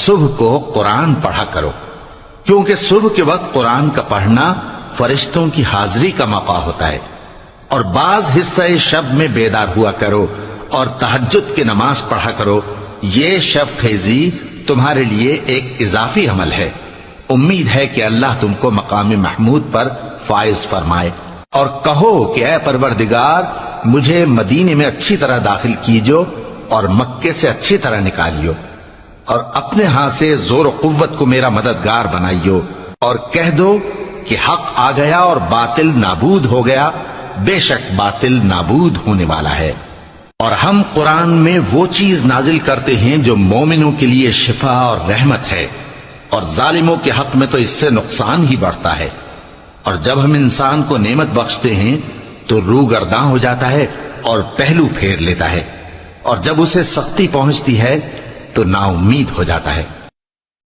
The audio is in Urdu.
صبح کو قرآن پڑھا کرو، کیونکہ صبح کے وقت قرآن کا پڑھنا فرشتوں کی حاضری کا موقع ہوتا ہے، اور بعض حصہ شب میں بیدار ہوا کرو اور تہجد کی نماز پڑھا کرو۔ یہ شب خیزی تمہارے لیے ایک اضافی عمل ہے۔ امید ہے کہ اللہ تم کو مقام محمود پر فائز فرمائے۔ اور کہو کہ اے پروردگار، مجھے مدینے میں اچھی طرح داخل کیجو اور مکے سے اچھی طرح نکالیو، اور اپنے ہاں سے زور و قوت کو میرا مددگار بنائیو، اور کہہ دو کہ حق آ گیا اور باطل نابود ہو گیا، بے شک باطل نابود ہونے والا ہے۔ اور ہم قرآن میں وہ چیز نازل کرتے ہیں جو مومنوں کے لیے شفا اور رحمت ہے، اور ظالموں کے حق میں تو اس سے نقصان ہی بڑھتا ہے۔ اور جب ہم انسان کو نعمت بخشتے ہیں تو روگرداں ہو جاتا ہے اور پہلو پھیر لیتا ہے، اور جب اسے سختی پہنچتی ہے تو نا امید ہو جاتا ہے۔